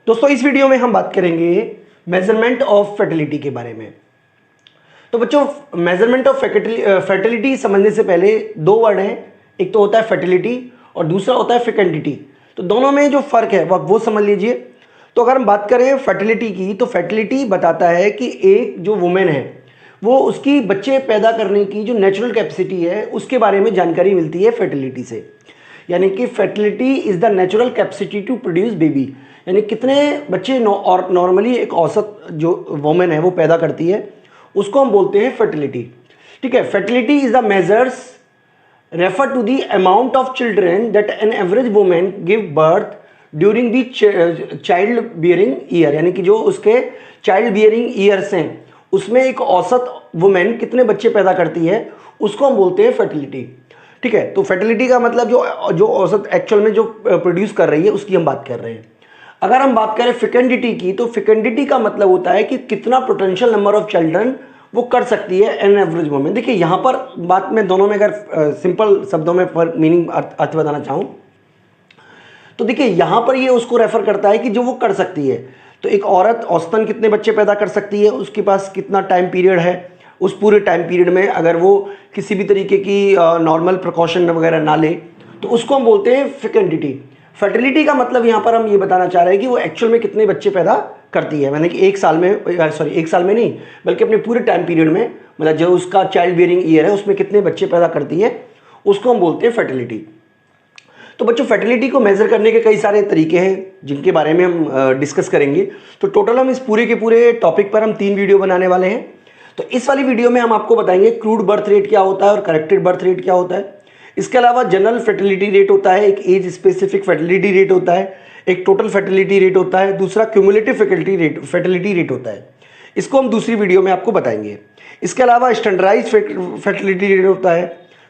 दोस्तों इस वीडियो में हम बात करेंगे मेजरमेंट ऑफ फर्टिलिटी के बारे में। तो बच्चों मेजरमेंट ऑफ फर्टिलिटी समझने से पहले दो वर्ड हैं, एक तो होता है फर्टिलिटी और दूसरा होता है फेकेंडिटी। तो दोनों में जो फर्क है वो समझ लीजिए। तो अगर हम बात करें फर्टिलिटी की, तो फर्टिलिटी बताता है कि एक जो वुमेन है वो उसकी बच्चे पैदा करने की जो नेचुरल कैपेसिटी है उसके बारे में जानकारी मिलती है फर्टिलिटी से। यानी कि fertility is the natural capacity to produce baby, यानी कितने बच्चे और नॉर्मली एक औसत जो वुमेन है वो पैदा करती है उसको हम बोलते हैं फर्टिलिटी। ठीक है, fertility is the measures refer to the amount of children that an average women give birth during the child bearing year, यानी कि जो उसके चाइल्ड बियरिंग ईयर्स हैं उसमें एक औसत वुमेन कितने बच्चे पैदा करती है उसको हम बोलते हैं फर्टिलिटी। ठीक है, तो फर्टिलिटी का मतलब जो औसत एक्चुअल में जो प्रोड्यूस कर रही है उसकी हम बात कर रहे हैं। अगर हम बात करें फेकेंडिटी की, तो फेकेंडिटी का मतलब होता है कि कितना पोटेंशियल नंबर ऑफ चिल्ड्रन वो कर सकती है एन एवरेज वुमेन। देखिए यहाँ पर बात में दोनों में अगर सिंपल शब्दों में मीनिंग अर्थ बताना चाहूँ तो देखिए यहाँ पर ये उसको रेफर करता है कि जो वो कर सकती है। तो एक औरत औसतन कितने बच्चे पैदा कर सकती है, उसके पास कितना टाइम पीरियड है, उस पूरे टाइम पीरियड में अगर वो किसी भी तरीके की नॉर्मल प्रिकॉशन वगैरह ना ले तो उसको हम बोलते हैं फेकेंडिटी। फर्टिलिटी का मतलब यहाँ पर हम ये बताना चाह रहे हैं कि वो एक्चुअल में कितने बच्चे पैदा करती है, यानी कि एक साल में नहीं बल्कि अपने पूरे टाइम पीरियड में, मतलब जो उसका चाइल्ड बियरिंग ईयर है उसमें कितने बच्चे पैदा करती है उसको हम बोलते हैं फर्टिलिटी। तो बच्चों फर्टिलिटी को मेजर करने के कई सारे तरीके हैं जिनके बारे में हम डिस्कस करेंगे। तो टोटल हम इस पूरे के पूरे टॉपिक पर हम 3 वीडियो बनाने वाले हैं। तो इस वाली वीडियो में हम आपको बताएंगे क्रूड बर्थ रेट क्या होता है और करेक्टेड बर्थ रेट क्या होता है। इसके अलावा जनरल फर्टिलिटी रेट होता है, एक एज स्पेसिफिक फर्टिलिटी रेट होता है, एक टोटल फर्टिलिटी रेट होता है, दूसरा क्यूमुलेटिव फर्टिलिटी रेट होता है। इसको हम दूसरी वीडियो में आपको बताएंगे। इसके अलावा स्टैंडर्डाइज फर्टिलिटी रेट होता है,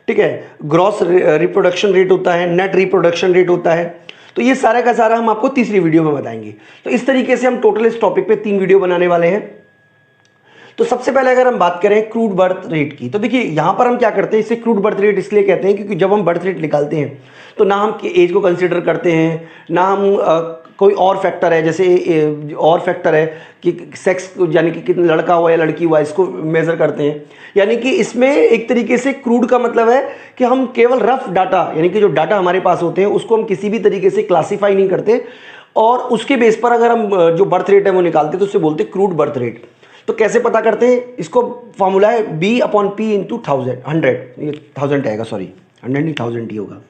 ठीक है, ग्रॉस रिप्रोडक्शन रेट होता है, नेट रिप्रोडक्शन रेट होता है। तो ये सारा का सारा हम आपको तीसरी वीडियो में बताएंगे। तो इस तरीके से हम टोटल इस टॉपिक पे 3 वीडियो बनाने वाले हैं। तो सबसे पहले अगर हम बात करें क्रूड बर्थ रेट की, तो देखिए यहाँ पर हम क्या करते हैं, इसे क्रूड बर्थ रेट इसलिए कहते हैं क्योंकि जब हम बर्थ रेट निकालते हैं तो ना हम एज को कंसिडर करते हैं, ना हम कोई और फैक्टर है, जैसे और फैक्टर है कि सेक्स यानी कि कितना लड़का हुआ या लड़की हुआ इसको मेज़र करते हैं। यानी कि इसमें एक तरीके से क्रूड का मतलब है कि हम केवल रफ डाटा, यानी कि जो डाटा हमारे पास होते हैं उसको हम किसी भी तरीके से क्लासीफाई नहीं करते और उसके बेस पर अगर हम जो बर्थ रेट है वो निकालते हैं तो उससे बोलते हैं क्रूड बर्थ रेट। तो कैसे पता करते हैं, इसको फॉर्मूला है B/P इंटू 100, ये 1000 आएगा, सॉरी 100 नहीं 1000 ही होगा।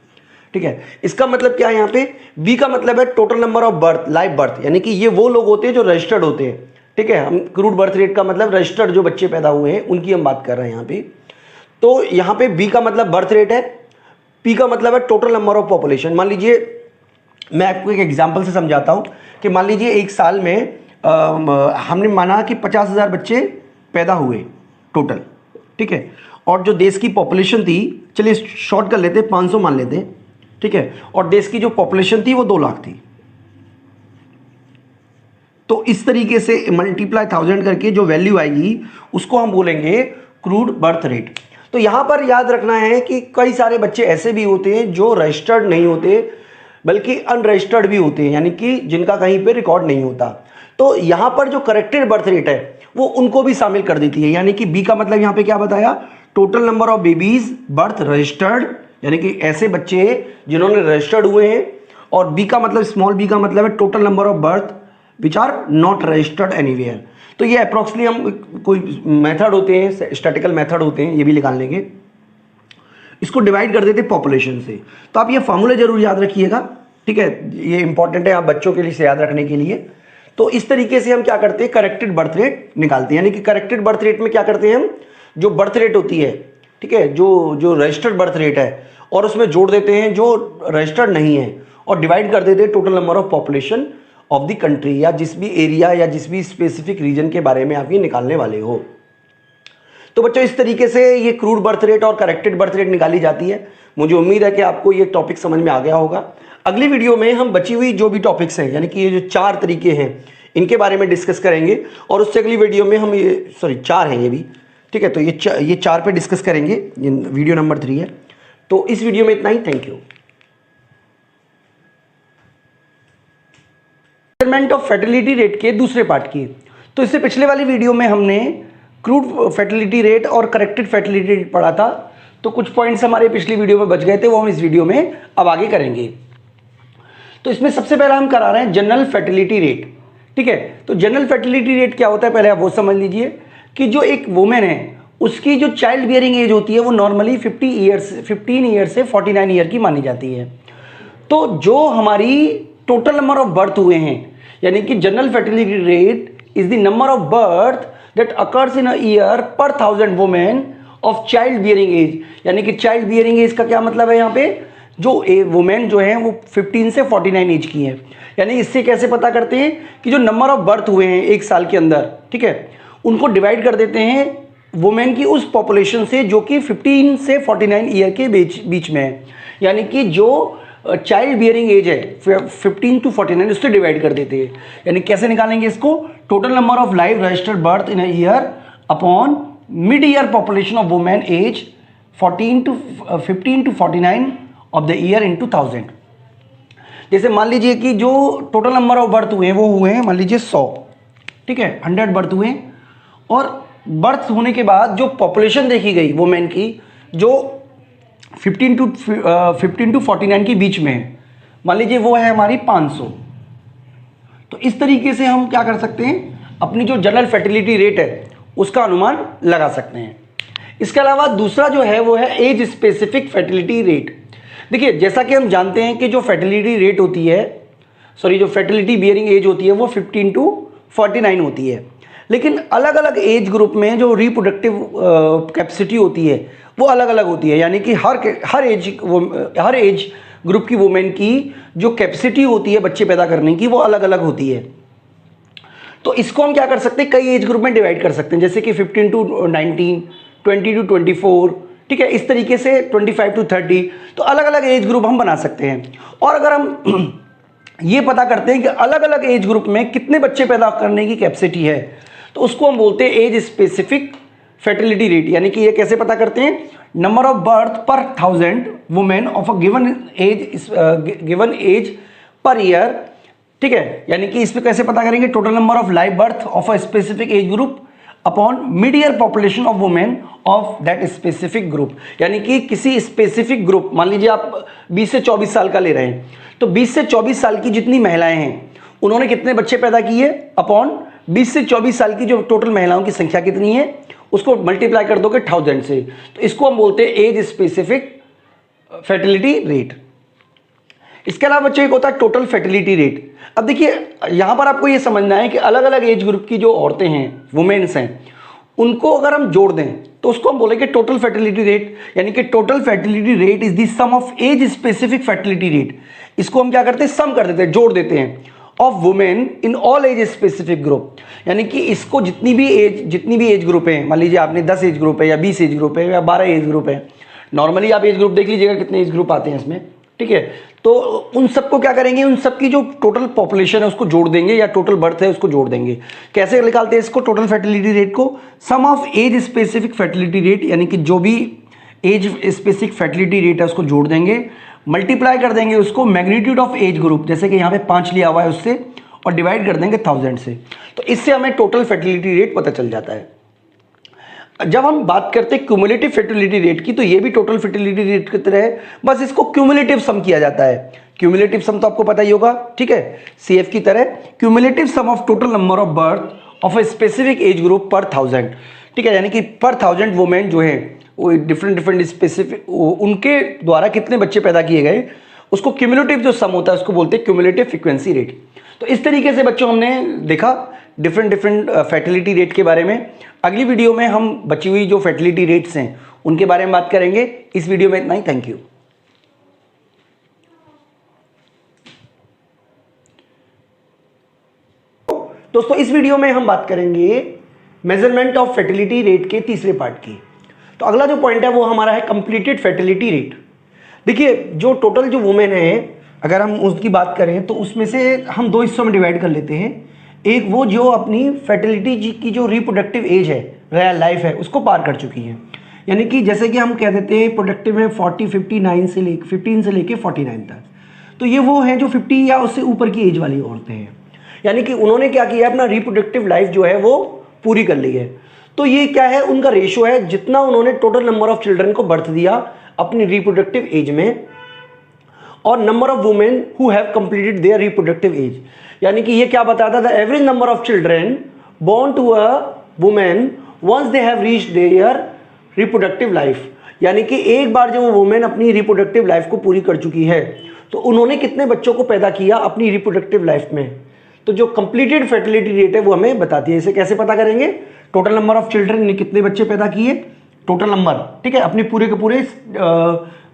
ठीक है, इसका मतलब क्या है, यहाँ पे B का मतलब है total number of birth, live birth, यानी कि ये वो लोग होते हैं जो रजिस्टर्ड होते हैं। ठीक है, हम क्रूड बर्थ रेट का मतलब रजिस्टर्ड जो बच्चे पैदा हुए हैं उनकी हम बात कर रहे हैं यहाँ पे। तो यहाँ पे B का मतलब बर्थ रेट है, P का मतलब है टोटल नंबर ऑफ पॉपुलेशन। मान लीजिए मैं आपको एक एग्जाम्पल से समझाता हूँ कि मान लीजिए एक साल में हमने माना कि 50,000 बच्चे पैदा हुए टोटल। ठीक है, और जो देश की पॉपुलेशन थी, चलिए शॉर्ट कर लेते हैं, 500 मान लेते हैं। ठीक है, और देश की जो पॉपुलेशन थी वो 2 लाख थी। तो इस तरीके से मल्टीप्लाई 1000 करके जो वैल्यू आएगी उसको हम बोलेंगे क्रूड बर्थ रेट। तो यहां पर याद रखना है कि कई सारे बच्चे ऐसे भी होते हैं जो रजिस्टर्ड नहीं होते बल्कि अनरजिस्टर्ड भी होते हैं, यानी कि जिनका कहीं पे रिकॉर्ड नहीं होता। तो यहां पर जो करेक्टेड बर्थ रेट है वो उनको भी शामिल कर देती है। यानी कि B का मतलब यहां पे क्या बताया, total number of babies birth registered, यानी कि ऐसे बच्चे जिन्होंने रजिस्टर्ड हुए हैं। और B का मतलब स्मॉल b का मतलब है total number of birth which are not registered anywhere. तो ये अप्रोक्सीमेटली हम कोई मेथड होते हैं, स्टैटिकल मेथड होते हैं, ये भी निकाल लेंगे। इसको डिवाइड कर देते पॉपुलेशन से। तो आप ये फॉर्मूला जरूर याद रखिएगा। ठीक है, ये इंपॉर्टेंट है आप बच्चों के लिए से याद रखने के लिए। तो इस तरीके से हम क्या करते हैं, करेक्टेड बर्थ रेट निकालते हैं। यानी कि करेक्टेड बर्थ रेट में क्या करते हैं हम, जो बर्थ रेट होती है, ठीक है, जो रजिस्टर्ड बर्थ रेट है और उसमें जोड़ देते हैं जो रजिस्टर्ड नहीं है और डिवाइड कर देते हैं total number of population of the country, या जिस भी एरिया या जिस भी स्पेसिफिक रीजन के बारे में आप ये निकालने वाले हो। तो बच्चों इस तरीके से ये क्रूड बर्थ रेट और करेक्टेड बर्थ रेट निकाली जाती है। मुझे उम्मीद है कि आपको ये टॉपिक समझ में आ गया होगा। अगली वीडियो में हम बची हुई जो भी टॉपिक्स हैं, यानी कि ये जो 4 तरीके हैं इनके बारे में डिस्कस करेंगे। और उससे अगली वीडियो में हम ये 4 हैं ये भी, ठीक है, तो ये 4 पे डिस्कस करेंगे। ये वीडियो नंबर 3 है। तो इस वीडियो में इतना ही, thank you. Measurement of fertility rate के दूसरे पार्ट की। तो इससे पिछले वाली वीडियो में हमने क्रूड फर्टिलिटी रेट और करेक्टेड फर्टिलिटी रेट पढ़ा था, तो कुछ पॉइंट्स हमारे पिछली वीडियो में बच गए थे, वो हम इस वीडियो में अब आगे करेंगे। तो इसमें सबसे पहला हम करा रहे हैं जनरल फर्टिलिटी रेट, ठीक है। तो जनरल फर्टिलिटी रेट क्या होता है पहले आप वो समझ लीजिए कि जो एक वुमेन है उसकी जो चाइल्ड बियरिंग एज होती है वो नॉर्मली 15 ईयर से 49 ईयर की मानी जाती है। तो जो हमारी टोटल नंबर ऑफ बर्थ हुए हैं, यानी कि general fertility rate is the number of birth that occurs in a year per 1000 women of child bearing age. यानी कि चाइल्ड बियरिंग एज का क्या मतलब है, यहाँ पे जो वुमेन जो है वो 15 से 49 एज की है। यानी इससे कैसे पता करते हैं कि जो नंबर ऑफ बर्थ हुए हैं एक साल के अंदर, ठीक है, उनको डिवाइड कर देते हैं वुमेन की उस पॉपुलेशन से जो कि 15 से 49 ईयर के बीच में है। यानी कि जो चाइल्ड बियरिंग एज है 15 to 49 उससे डिवाइड कर देते हैं। यानी कैसे निकालेंगे इसको, total number of live registered birth in a year upon mid year population of women age 15 to 49 of the year into 1000। जैसे मान लीजिए कि जो टोटल नंबर ऑफ बर्थ हुए हैं वो हुए हैं मान लीजिए 100, ठीक है, 100 बर्थ हुए, और बर्थ होने के बाद जो पॉपुलेशन देखी गई वुमेन की जो 15 to 49 के बीच में है, मान लीजिए वो है हमारी 500। तो इस तरीके से हम क्या कर सकते हैं, अपनी जो जनरल फर्टिलिटी रेट है उसका अनुमान लगा सकते हैं। इसके अलावा दूसरा जो है वो है एज स्पेसिफिक फर्टिलिटी रेट। देखिए जैसा कि हम जानते हैं कि जो फर्टिलिटी रेट होती है, जो फर्टिलिटी बियरिंग एज होती है वो 15 to 49 होती है, लेकिन अलग अलग एज ग्रुप में जो रिप्रोडक्टिव कैपेसिटी होती है वो अलग अलग होती है। यानी कि हर एज ग्रुप की वुमेन की जो कैपेसिटी होती है बच्चे पैदा करने की वो अलग अलग होती है। तो इसको हम क्या कर सकते हैं, कई एज ग्रुप में डिवाइड कर सकते हैं, जैसे कि 15 to 19, 20 to 24, ठीक है, इस तरीके से 25 to 30। तो अलग अलग एज ग्रुप हम बना सकते हैं। और अगर हम ये पता करते हैं कि अलग अलग एज ग्रुप में कितने बच्चे पैदा करने की कैपेसिटी है, तो उसको हम बोलते हैं एज स्पेसिफिक फर्टिलिटी रेट। यानी कि ये कैसे पता करते हैं, number of birth per 1000 women of a given age per year, ठीक है। यानी कि इस पे कैसे पता करेंगे, total number of live birth of a specific age group upon mid year population of women of that specific group. यानी कि किसी स्पेसिफिक ग्रुप, मान लीजिए आप 20 से 24 साल का ले रहे हैं, तो 20 से 24 साल की जितनी महिलाएं हैं उन्होंने कितने बच्चे पैदा किए, अपॉन 20 से 24 साल की जो टोटल महिलाओं की संख्या कितनी है उसको मल्टीप्लाई कर दोगे 1000 से। तो इसको हम बोलते हैं एज स्पेसिफिक फर्टिलिटी रेट। इसके अलावा बच्चों एक होता है टोटल फर्टिलिटी रेट। अब देखिए यहां पर आपको ये समझना है कि अलग अलग एज ग्रुप की जो औरतें हैं, वुमेन्स हैं, उनको अगर हम जोड़ दें तो उसको हम बोलेंगे टोटल फर्टिलिटी रेट। यानी कि total fertility rate is the sum of age specific fertility rate. इसको हम क्या करते हैं, सम कर देते हैं, जोड़ देते हैं, of women in all age specific group. यानी कि इसको जितनी भी एज ग्रुप है, मान लीजिए आपने 10 एज ग्रुप है या 20 एज ग्रुप है या 12 एज ग्रुप है, नॉर्मली आप एज ग्रुप देख लीजिएगा कितने एज ग्रुप आते हैं इसमें, ठीक है। तो उन सबको क्या करेंगे, उन सबकी जो टोटल पॉपुलेशन है उसको जोड़ देंगे या टोटल बर्थ है उसको जोड़ देंगे। कैसे निकालते हैं इसको, टोटल फर्टिलिटी रेट को sum of age specific fertility rate, यानी कि जो भी एज स्पेसिफिक फर्टिलिटी रेट है उसको जोड़ देंगे, मल्टीप्लाई कर देंगे उसको मैग्नीट्यूड ऑफ एज ग्रुप, जैसे कि यहाँ पे 5 लिया हुआ है उससे, और डिवाइड कर देंगे 1000 से। तो इससे हमें टोटल फर्टिलिटी रेट पता चल जाता है। जब हम बात करते हैं क्यूमुलेटिव फर्टिलिटी रेट की, तो ये भी टोटल फर्टिलिटी रेट की तरह है, बस इसको क्यूमुलेटिव सम किया जाता है। क्यूमुलेटिव सम तो आपको पता ही होगा, ठीक है, सीएफ की तरह। Cumulative sum of total number of birth of a specific age group per 1000, ठीक है। यानी कि पर 1000 वुमेन जो है वो डिफरेंट स्पेसिफिक उनके द्वारा कितने बच्चे पैदा किए गए, उसको क्यूमुलेटिव जो सम होता है उसको बोलते हैं क्यूमुलेटिव फ्रीक्वेंसी रेट। तो इस तरीके से बच्चों हमने देखा डिफरेंट फर्टिलिटी रेट के बारे में। अगली वीडियो में हम बची हुई जो फर्टिलिटी रेट्स हैं उनके बारे में बात करेंगे। इस वीडियो में इतना ही, थैंक यू। दोस्तों इस वीडियो में हम बात करेंगे मेजरमेंट ऑफ फर्टिलिटी रेट के तीसरे पार्ट की। तो अगला जो पॉइंट है वो हमारा है कंप्लीटेड फर्टिलिटी रेट। देखिए जो टोटल जो वुमेन है, अगर हम उसकी बात करें तो उसमें से हम 2 हिस्सों में डिवाइड कर लेते हैं। एक वो जो अपनी फर्टिलिटी की जो रिप्रोडक्टिव एज है, रियल लाइफ है, उसको पार कर चुकी है। यानी कि जैसे कि हम कह देते हैं प्रोडक्टिव में 15 से लेके 49 तक, तो ये वो हैं जो 50 या उससे ऊपर की एज वाली औरतें हैं। यानी कि उन्होंने क्या किया, अपना रिप्रोडक्टिव लाइफ जो है वो पूरी कर ली है। तो ये क्या है, उनका रेशो है जितना उन्होंने टोटल नंबर ऑफ चिल्ड्रन को बर्थ दिया अपनी रिप्रोडक्टिव एज में, और number of women who have completed their reproductive age. यानी कि ये क्या बताता था, average number of children born to a women once they have reached their reproductive life. यानी कि एक बार जब वो वुमेन अपनी रिप्रोडक्टिव लाइफ को पूरी कर चुकी है तो उन्होंने कितने बच्चों को पैदा किया अपनी रिप्रोडक्टिव लाइफ में। तो जो कंप्लीटेड फर्टिलिटी रेट है वो हमें बताती है। इसे कैसे पता करेंगे, टोटल नंबर ऑफ चिल्ड्रन ने कितने बच्चे पैदा किए, टोटल नंबर, ठीक है, अपने पूरे के पूरे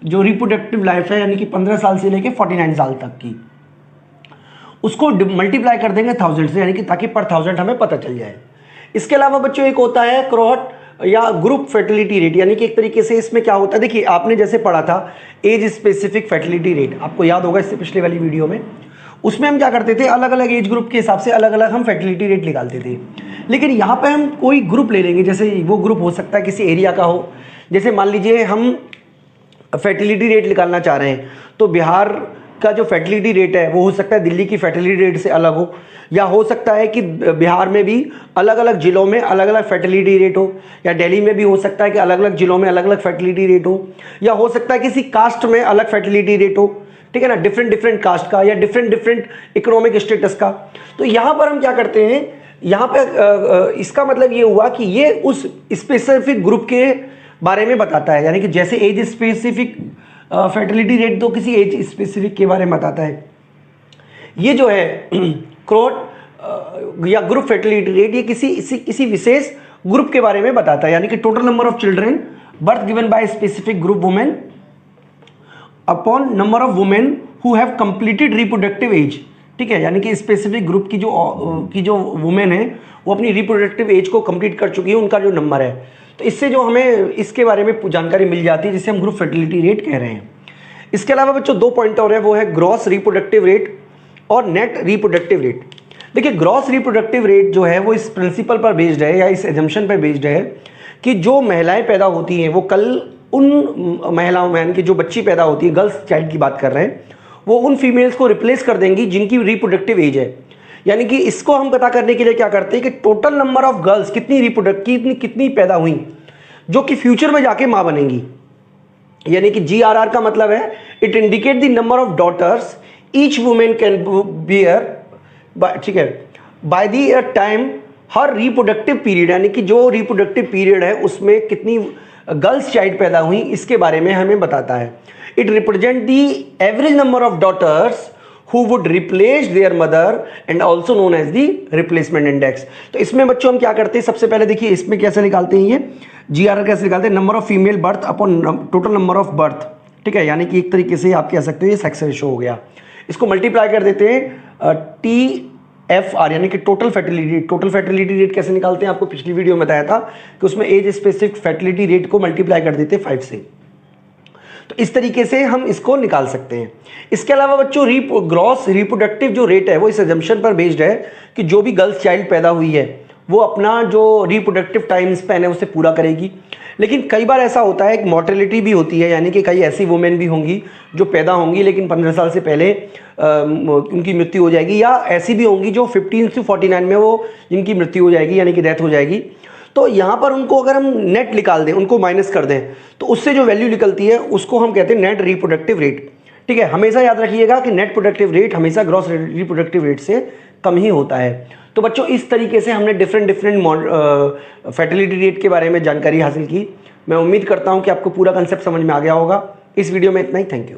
जो रिप्रोडक्टिव लाइफ है यानी कि 15 साल से लेके 49 साल तक की, उसको मल्टीप्लाई कर देंगे 1000 से, यानी कि ताकि पर 1000 हमें पता चल जाए। इसके अलावा बच्चों एक होता है क्रोट या ग्रुप फर्टिलिटी रेट, यानी कि एक तरीके से इसमें क्या होता है, देखिए आपने जैसे पढ़ा था एज स्पेसिफिक फर्टिलिटी रेट, आपको याद होगा इससे पिछले वाली वीडियो में, उसमें हम क्या करते थे, अलग अलग एज ग्रुप के हिसाब से अलग अलग हम फर्टिलिटी रेट निकालते थे। लेकिन यहाँ पे हम कोई ग्रुप ले लेंगे, जैसे वो ग्रुप हो सकता है किसी एरिया का हो, जैसे मान लीजिए हम फर्टिलिटी रेट निकालना चाह रहे हैं तो बिहार का जो फर्टिलिटी रेट है वो हो सकता है दिल्ली की फर्टिलिटी रेट से अलग हो, या हो सकता है कि बिहार में भी अलग अलग जिलों में अलग अलग फर्टिलिटी रेट हो, या दिल्ली में भी हो सकता है कि अलग अलग जिलों में अलग अलग फर्टिलिटी रेट हो, या हो सकता है किसी कास्ट में अलग फर्टिलिटी रेट हो, ठीक है ना, डिफरेंट कास्ट का या डिफरेंट इकोनॉमिक स्टेटस का। तो यहाँ पर हम क्या करते हैं, यहाँ पे इसका मतलब ये हुआ कि ये उस स्पेसिफिक ग्रुप के बारे में बताता है, यानी कि जैसे एज स्पेसिफिक फर्टिलिटी रेट तो किसी एज स्पेसिफिक के बारे में बताता है, ये जो है क्रोट या ग्रुप फर्टिलिटी रेट ये किसी विशेष ग्रुप के बारे में बताता है, यानी कि total number of children birth given by specific group women upon number of women who have completed reproductive age, ठीक है, यानी कि स्पेसिफिक ग्रुप की जो वुमेन है वो अपनी रिप्रोडक्टिव एज को कंप्लीट कर चुकी है, उनका जो नंबर है। तो इससे जो हमें इसके बारे में जानकारी मिल जाती है जिसे हम ग्रुप फर्टिलिटी रेट कह रहे हैं। इसके अलावा बच्चों 2 पॉइंट और है, वो है ग्रॉस रिप्रोडक्टिव रेट और नेट रिप्रोडक्टिव रेट। देखिए ग्रॉस रिप्रोडक्टिव रेट जो है वो इस प्रिंसिपल पर बेस्ड है या इस एजम्पशन पर बेस्ड है कि जो महिलाएं पैदा होती हैं वो कल उन महिलाओं में, यानी कि जो बच्ची पैदा होती है, गर्ल्स चाइल्ड की बात कर रहे हैं, वो उन फीमेल्स को रिप्लेस कर देंगी जिनकी रिप्रोडक्टिव एज है। यानी कि इसको हम पता करने के लिए क्या करते हैं कि टोटल नंबर ऑफ गर्ल्स कितनी पैदा हुई जो कि फ्यूचर में जाके मां बनेंगी, यानी कि GRR का मतलब है it indicate the number of daughters each women can bear, ठीक है, by the time her reproductive period, यानी कि जो रिप्रोडक्टिव पीरियड है उसमें कितनी गर्ल्स चाइल्ड पैदा हुई इसके बारे में हमें बताता है। It represent the average number of daughters who would replace their mother and also known as the replacement index। तो इसमें बच्चों हम क्या करते हैं, सबसे पहले देखिए इसमें कैसे निकालते हैं, ये GRR कैसे निकालते हैं, number of female birth upon total number of birth, ठीक है, यानी कि एक तरीके से आप कह सकते हो ये सेक्स रेशो हो गया। इसको मल्टीप्लाई कर देते हैं TFR यानी कि total fertility. Total fertility rate कैसे निकालते हैं, आपको पिछली वीडियो में बताया था कि उसमें एज स्पेसिफिक फर्टिलिटी रेट को मल्टीप्लाई कर देते हैं 5 से। तो इस तरीके से हम इसको निकाल सकते हैं। इसके अलावा बच्चों ग्रॉस रिप्रोडक्टिव जो रेट है वो इस एजम्पशन पर बेस्ड है कि जो भी गर्ल्स चाइल्ड पैदा हुई है वो अपना जो रिप्रोडक्टिव टाइम स्पैन है उसे पूरा करेगी। लेकिन कई बार ऐसा होता है कि मॉर्टेलिटी भी होती है, यानी कि कई ऐसी वुमेन भी होंगी जो पैदा होंगी लेकिन 15 साल से पहले उनकी मृत्यु हो जाएगी, या ऐसी भी होंगी जो 15 से 49 में वो जिनकी मृत्यु हो जाएगी यानी कि डेथ हो जाएगी। तो यहाँ पर उनको अगर हम नेट निकाल दें, उनको माइनस कर दें, तो उससे जो वैल्यू निकलती है उसको हम कहते हैं नेट रिप्रोडक्टिव रेट, ठीक है। हमेशा याद रखिएगा कि नेट प्रोडक्टिव रेट हमेशा ग्रॉस रिप्रोडक्टिव रेट से कम ही होता है। तो बच्चों इस तरीके से हमने डिफरेंट फर्टिलिटी रेट के बारे में जानकारी हासिल की। मैं उम्मीद करता हूँ कि आपको पूरा कंसेप्ट समझ में आ गया होगा। इस वीडियो में इतना ही, थैंक यू।